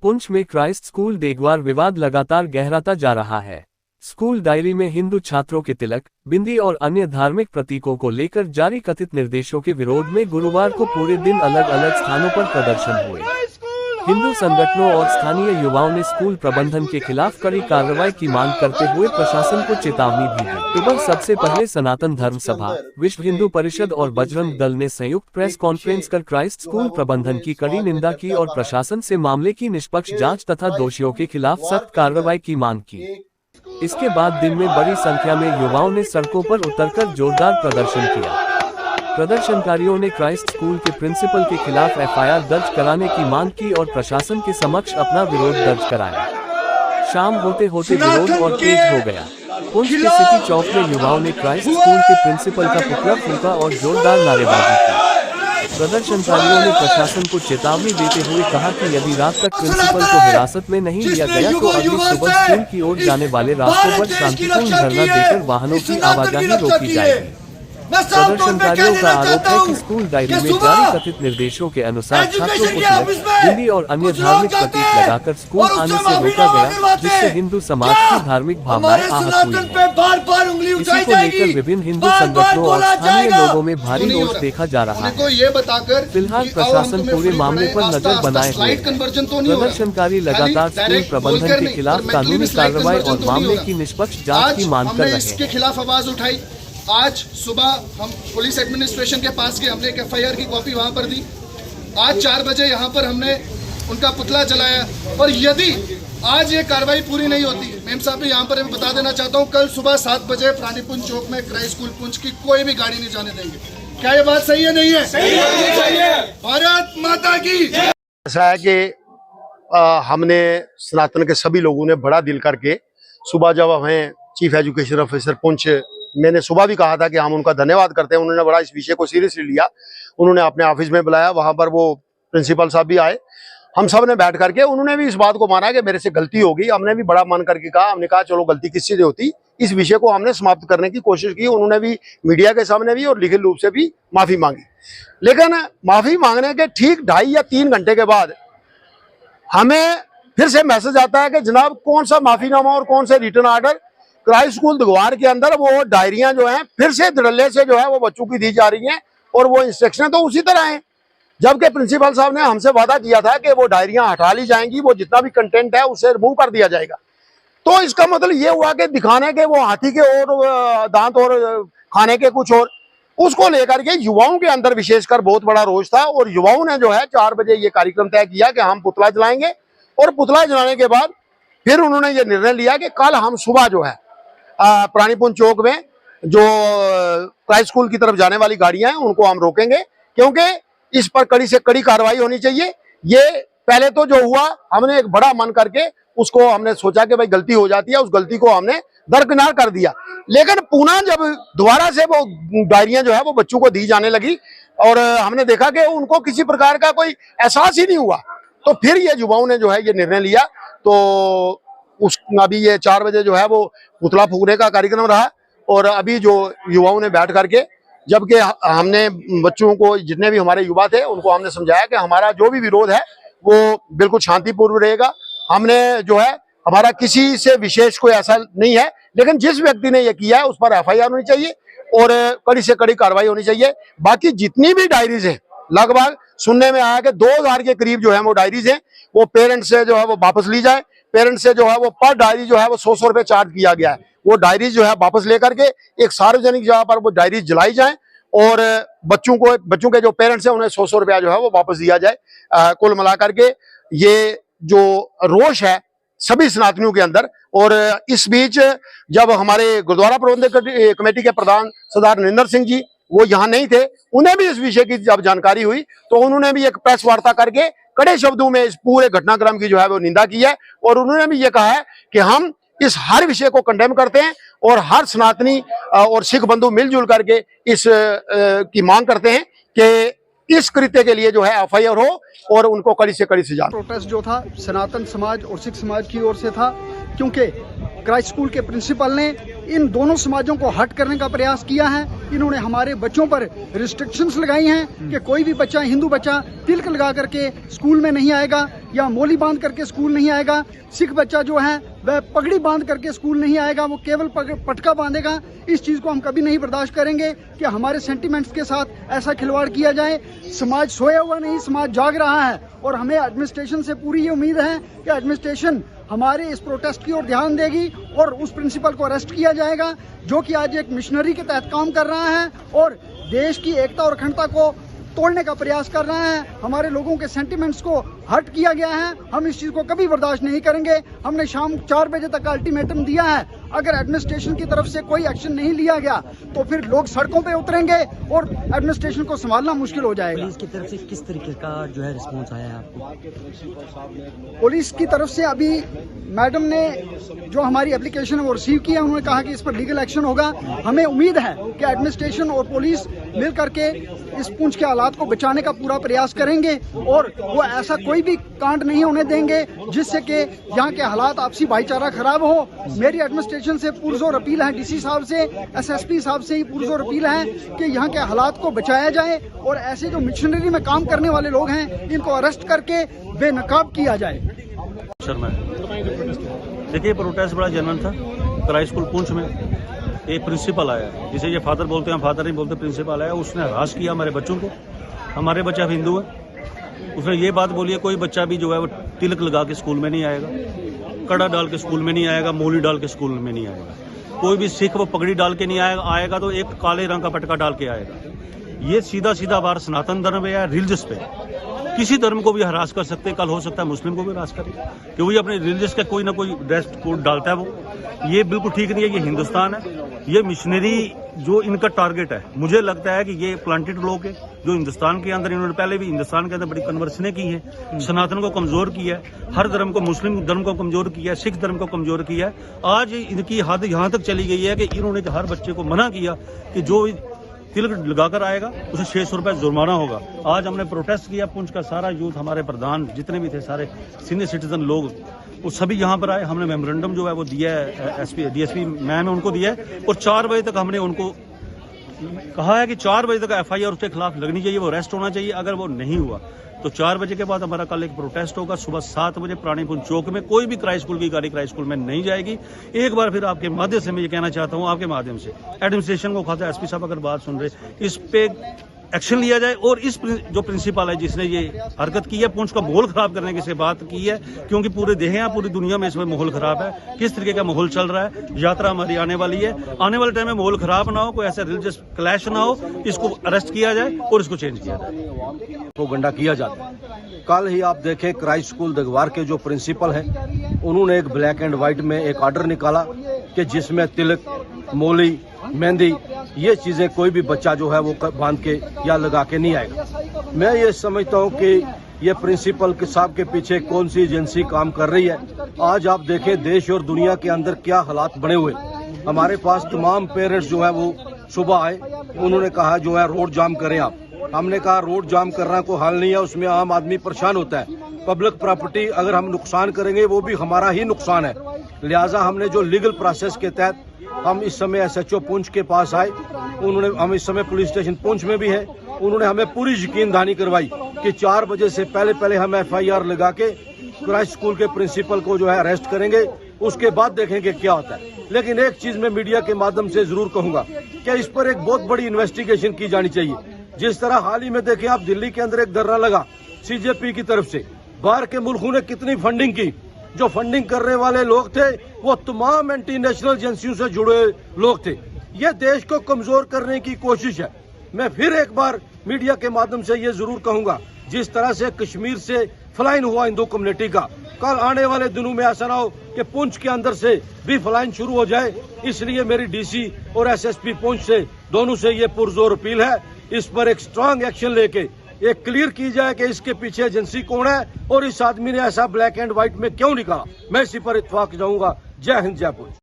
पुंछ में Christ school Degwar विवाद लगातार गहराता जा रहा है। स्कूल डायरी में हिंदू छात्रों के तिलक, बिंदी और अन्य धार्मिक प्रतीकों को लेकर जारी कथित निर्देशों के विरोध में गुरुवार को पूरे दिन अलग अलग स्थानों पर प्रदर्शन हुए। हिंदू संगठनों और स्थानीय युवाओं ने स्कूल प्रबंधन के खिलाफ कड़ी कार्रवाई की मांग करते हुए प्रशासन को चेतावनी भी दी। सुबह सबसे पहले सनातन धर्म सभा, विश्व हिंदू परिषद और बजरंग दल ने संयुक्त प्रेस कॉन्फ्रेंस कर क्राइस्ट स्कूल प्रबंधन की कड़ी निंदा की और प्रशासन से मामले की निष्पक्ष जांच तथा दोषियों के खिलाफ सख्त कार्रवाई की मांग की। इसके बाद दिन में बड़ी संख्या में युवाओं ने सड़कों पर उतरकर जोरदार प्रदर्शन किया। प्रदर्शनकारियों ने क्राइस्ट स्कूल के प्रिंसिपल के खिलाफ एफआईआर दर्ज कराने की मांग की और प्रशासन के समक्ष अपना विरोध दर्ज कराया। शाम होते होते विरोध और तेज हो गया। पुंछ के सिटी चौक में युवाओं ने क्राइस्ट स्कूल के प्रिंसिपल का पुतला फूंका और जोरदार नारेबाजी की। प्रदर्शनकारियों ने प्रशासन को चेतावनी देते हुए कहा कि यदि रात तक प्रिंसिपल को हिरासत में नहीं लिया गया तो अगली सुबह स्कूल की ओर जाने वाले रास्तों पर शांतिपूर्ण धरना देकर वाहनों की आवाजाही रोकी जाएगी। प्रदर्शनकारियों का आरोप है कि स्कूल डायरी में जारी कथित निर्देशों के अनुसार छात्रों को तिलक, बिंदी और अन्य धार्मिक प्रतीक लगाकर स्कूल आने से रोका गया, जिससे हिंदू समाज की धार्मिक भावनाएं आहत हुई हैं। इसी को लेकर विभिन्न हिंदू संगठनों और स्थानीय लोगों में भारी रोष देखा जा रहा है। फिलहाल प्रशासन पूरे मामले पर नजर बनाए हुए है। प्रदर्शनकारी लगातार स्कूल प्रबंधन के खिलाफ कानूनी कार्रवाई और मामले की निष्पक्ष जाँच की मांग कर रहे हैं। आज सुबह हम पुलिस एडमिनिस्ट्रेशन के पास गए, हमने एक एफआईआर की कॉपी वहां पर दी। आज 4 बजे यहां पर हमने उनका पुतला जलाया और यदि आज ये कार्रवाई पूरी नहीं होती, मेम साहब भी यहां पर मैं बता देना चाहता हूं, कल सुबह 7 बजे प्राणीपुंज चौक में क्राइस्ट स्कूल पुंछ की कोई भी गाड़ी नहीं जाने देंगे। क्या ये बात सही है? नहीं है? सही है। भारत माता की। ऐसा है कि हमने सनातन के सभी लोगों ने बड़ा दिल करके सुबह जब हमें चीफ एजुकेशन ऑफिसर पुंछ, मैंने सुबह भी कहा था कि हम उनका धन्यवाद करते हैं, उन्होंने बड़ा इस विषय को सीरियसली लिया। उन्होंने अपने ऑफिस में बुलाया, वहां पर वो प्रिंसिपल साहब भी आए, हम सब ने बैठ करके उन्होंने भी इस बात को माना कि मेरे से गलती होगी। हमने भी बड़ा मन करके कहा, हमने कहा चलो गलती किससे होती, इस विषय को हमने समाप्त करने की कोशिश की। उन्होंने भी मीडिया के सामने भी और लिखित रूप से भी माफी मांगी। लेकिन माफी मांगने के ठीक 2.5 या 3 घंटे के बाद हमें फिर से मैसेज आता है कि जनाब कौन सा माफीनामा और कौन से return order Christ school Degwar के अंदर वो डायरियां जो हैं फिर से धड़ल्ले से जो है वो बच्चों की दी जा रही हैं और वो इंस्ट्रक्शन तो उसी तरह हैं, जबकि प्रिंसिपल साहब ने हमसे वादा किया था कि वो डायरियां हटा ली जाएंगी, वो जितना भी कंटेंट है उसे रिमूव कर दिया जाएगा। तो इसका मतलब ये हुआ कि दिखाने के वो हाथी के और दांत और खाने के कुछ और, उसको लेकर के युवाओं के अंदर विशेषकर बहुत बड़ा रोष था और युवाओं ने जो है 4 बजे ये कार्यक्रम तय किया कि हम पुतला जलाएंगे और पुतला जलाने के बाद फिर उन्होंने ये निर्णय लिया कि कल हम सुबह जो है प्राणीपुंज चौक में जो क्राइस्ट स्कूल की तरफ जाने वाली गाड़ियां हैं उनको हम रोकेंगे, क्योंकि इस पर कड़ी से कड़ी कार्रवाई होनी चाहिए। ये पहले तो जो हुआ हमने एक बड़ा मन करके उसको हमने सोचा कि भाई गलती हो जाती है, उस गलती को हमने दरकिनार कर दिया। लेकिन पुनः जब दोबारा से वो डायरियां जो है वो बच्चों को दी जाने लगी और हमने देखा कि उनको किसी प्रकार का कोई एहसास ही नहीं हुआ, तो फिर ये युवाओं ने जो है ये निर्णय लिया। तो अभी ये 4 बजे जो है वो पुतला फूकने का कार्यक्रम रहा और अभी जो युवाओं ने बैठ करके, जबकि हमने बच्चों को, जितने भी हमारे युवा थे उनको हमने समझाया कि हमारा जो भी विरोध है वो बिल्कुल शांतिपूर्व रहेगा। हमने जो है हमारा किसी से विशेष कोई ऐसा नहीं है, लेकिन जिस व्यक्ति ने ये किया है उस पर एफआईआर होनी चाहिए और कड़ी से कड़ी कार्रवाई होनी चाहिए। बाकी जितनी भी डायरीज है, लगभग सुनने में आया कि 2000 के करीब जो है वो डायरीज है, वो पेरेंट्स से जो है वो वापस ली जाए। पेरेंट्स से जो है वो पर डायरी जो है वो 100 रुपए चार्ज किया गया है। वो डायरीज जो है वापस लेकर के एक सार्वजनिक जगह पर वो डायरीज जलाई जाए और बच्चों के जो पेरेंट्स हैं उन्हें 100 रुपया जो है वो वापस दिया जाए। कुल मिलाकर के ये जो रोष है सभी सनातनियों के अंदर। और इस बीच जब हमारे गुरुद्वारा प्रबंधक कमेटी के प्रधान सरदार नरेंद्र सिंह जी वो यहाँ नहीं थे, उन्हें भी इस विषय की जब जानकारी हुई तो उन्होंने भी एक प्रेस वार्ता करके कड़े शब्दों में इस पूरे घटनाक्रम की जो है वो निंदा की है और उन्होंने भी ये कहा है कि हम इस हर विषय को कंडेम करते हैं और हर सनातनी और सिख बंधु मिलजुल करके इस की मांग करते हैं कि इस कृत्य के लिए जो है एफआईआर हो और उनको कड़ी से कड़ी सजा। प्रोटेस्ट जो था सनातन समाज और सिख समाज की ओर से था, क्योंकि क्राइस्ट स्कूल के प्रिंसिपल ने इन दोनों समाजों को हट करने का प्रयास किया है। इन्होंने हमारे बच्चों पर रिस्ट्रिक्शंस लगाई हैं कि कोई भी बच्चा, हिंदू बच्चा, तिलक लगा करके स्कूल में नहीं आएगा। या मोली बांध करके स्कूल नहीं आएगा, सिख बच्चा जो है वह पगड़ी बांध करके स्कूल नहीं आएगा, वो केवल पटका बांधेगा। इस चीज़ को हम कभी नहीं बर्दाश्त करेंगे कि हमारे सेंटिमेंट्स के साथ ऐसा खिलवाड़ किया जाए। समाज सोया हुआ नहीं, समाज जाग रहा है और हमें एडमिनिस्ट्रेशन से पूरी ये उम्मीद है कि एडमिनिस्ट्रेशन हमारे इस प्रोटेस्ट की ओर ध्यान देगी और उस प्रिंसिपल को अरेस्ट किया जाएगा जो कि आज एक मिशनरी के तहत काम कर रहा है और देश की एकता और अखंडता को तोड़ने का प्रयास कर रहा है। हमारे लोगों के सेंटिमेंट्स को हर्ट किया गया है, हम इस चीज़ को कभी बर्दाश्त नहीं करेंगे। हमने शाम 4 बजे तक अल्टीमेटम दिया है, अगर एडमिनिस्ट्रेशन की तरफ से कोई एक्शन नहीं लिया गया तो फिर लोग सड़कों पे उतरेंगे और एडमिनिस्ट्रेशन को संभालना मुश्किल हो जाएगा। पुलिस की तरफ से किस तरीके का जो है रिस्पॉन्स आया है आपको? पुलिस की तरफ से अभी मैडम ने जो हमारी एप्लीकेशन है वो रिसीव किया, उन्होंने कहा कि इस पर लीगल एक्शन होगा। हमें उम्मीद है कि एडमिनिस्ट्रेशन और पुलिस मिल करके इस पुंछ के हालात को बचाने का पूरा प्रयास करेंगे और वो ऐसा कोई भी कांड नहीं होने देंगे जिससे कि यहाँ के हालात आपसी भाईचारा खराब हो। मेरी एडमिनिस्ट्रेशन से पुरजोर अपील है, डीसी साहब से, एसएसपी साहब से ही पुरजोर अपील है कि यहाँ के हालात को बचाया जाए और ऐसे जो मिशनरी में काम करने वाले लोग हैं इनको अरेस्ट करके बेनकाब किया जाए। शर्मा देखिए, प्रोटेस्ट बड़ा जनरल था। क्राइस्ट स्कूल पुंछ में एक प्रिंसिपल आया, जिसे ये फादर बोलते हैं, फादर नहीं बोलते, प्रिंसिपल आया, उसने हरास किया हमारे बच्चों को। हमारे बच्चे अब हिंदू है, उसने ये बात बोली है कोई बच्चा भी जो है वो तिलक लगा के स्कूल में नहीं आएगा, कड़ा डाल के स्कूल में नहीं आएगा, मोली डाल के स्कूल में नहीं आएगा। कोई भी सिख वो पगड़ी डाल के नहीं आएगा तो एक काले रंग का पटका डाल के आएगा। ये सीधा सीधा वार सनातन धर्म पे या रिलीजियस पे, किसी धर्म को भी हरास कर सकते हैं। कल हो सकता है मुस्लिम को भी हरास करे क्योंकि अपने रिलीजियस का कोई ना कोई ड्रेस कोड डालता है वो। ये बिल्कुल ठीक नहीं है। ये हिंदुस्तान है, ये मिशनरी जो इनका टारगेट है, मुझे लगता है कि ये प्लांटेड लोग है जो हिंदुस्तान के अंदर, इन्होंने पहले भी हिंदुस्तान के अंदर बड़ी कन्वर्सनें की है, सनातन को कमजोर किया है, हर धर्म को, मुस्लिम धर्म को कमजोर किया है, सिख धर्म को कमजोर किया है। आज इनकी हद यहाँ तक चली गई है कि इन्होंने हर बच्चे को मना किया कि जो तिलक लगाकर आएगा उसे 600 रुपये जुर्माना होगा। आज हमने प्रोटेस्ट किया, पुंछ का सारा यूथ, हमारे प्रधान जितने भी थे, सारे सीनियर सिटीजन लोग, वो सभी यहाँ पर आए। हमने मेमोरेंडम जो है वो दिया है, एसपी डीएसपी मैम है उनको दिया है और 4 बजे तक हमने उनको कहा है कि 4 बजे तक एफआईआर उसके खिलाफ लगनी चाहिए, वो अरेस्ट होना चाहिए। अगर वो नहीं हुआ तो 4 बजे के बाद हमारा कल एक प्रोटेस्ट होगा। सुबह 7 बजे पुरानीपुर चौक में कोई भी क्राइस्ट स्कूल की गाड़ी क्राइस्ट स्कूल में नहीं जाएगी। एक बार फिर आपके माध्यम से मैं ये कहना चाहता हूँ, आपके माध्यम से एडमिनिस्ट्रेशन को, खाता एसपी साहब अगर बात सुन रहे, इस पे एक्शन लिया जाए और इस जो प्रिंसिपल है जिसने ये हरकत की है, पुंछ का माहौल खराब करने की से बात की है, क्योंकि पूरे देश हैं, पूरी दुनिया में इसमें माहौल खराब है। किस तरीके का माहौल चल रहा है, यात्रा हमारी आने वाली है, आने वाले टाइम में माहौल खराब ना हो, कोई ऐसा रिलीजियस क्लैश ना हो, इसको अरेस्ट किया जाए और इसको चेंज किया जाए। प्रोपेगेंडा किया जाता है। कल ही आप देखें क्राइस्ट स्कूल दगवार के जो प्रिंसिपल हैं, उन्होंने एक ब्लैक एंड व्हाइट में एक ऑर्डर निकाला कि जिसमें तिलक, मोली, मेहंदी, ये चीजें कोई भी बच्चा जो है वो बांध के या लगा के नहीं आएगा। मैं ये समझता हूँ कि ये प्रिंसिपल के साहब के पीछे कौन सी एजेंसी काम कर रही है। आज आप देखें देश और दुनिया के अंदर क्या हालात बने हुए। हमारे पास तमाम पेरेंट्स जो है वो सुबह आए, उन्होंने कहा जो है रोड जाम करें आप। हमने कहा रोड जाम करना कोई हल नहीं है, उसमें आम आदमी परेशान होता है। पब्लिक प्रॉपर्टी अगर हम नुकसान करेंगे वो भी हमारा ही नुकसान है। लिहाजा हमने जो लीगल प्रोसेस के तहत हम इस समय एसएचओ पुंछ के पास आए, उन्होंने, हम इस समय पुलिस स्टेशन पुंछ में भी है, उन्होंने हमें पूरी यकीन दहानी करवाई कि 4 बजे से पहले हम एफआईआर लगा के क्राइस्ट स्कूल के प्रिंसिपल को जो है अरेस्ट करेंगे, उसके बाद देखेंगे क्या होता है। लेकिन एक चीज मैं मीडिया के माध्यम से जरूर कहूंगा कि इस पर एक बहुत बड़ी इन्वेस्टिगेशन की जानी चाहिए। जिस तरह हाल ही में देखें आप, दिल्ली के अंदर एक धरना लगा सीजेपी की तरफ से, बाहर के मुल्कों ने कितनी फंडिंग की, जो फंडिंग करने वाले लोग थे वो तमाम एंटी नेशनल एजेंसियों से जुड़े लोग थे। ये देश को कमजोर करने की कोशिश है। मैं फिर एक बार मीडिया के माध्यम से ये जरूर कहूंगा, जिस तरह से कश्मीर से फ्लाइन हुआ हिंदू कम्युनिटी का, कल आने वाले दिनों में ऐसा ना हो कि पुंछ के अंदर से भी फ्लाइन शुरू हो जाए। इसलिए मेरी डीसी और एसएसपी पुंछ से, दोनों से ये पुरजोर अपील है, इस पर एक स्ट्रांग एक्शन लेके एक क्लियर की जाए कि इसके पीछे एजेंसी कौन है और इस आदमी ने ऐसा ब्लैक एंड व्हाइट में क्यों निकाला। मैं इसी पर इत्तेफाक जाऊंगा। जय हिंद, जय पुंछ।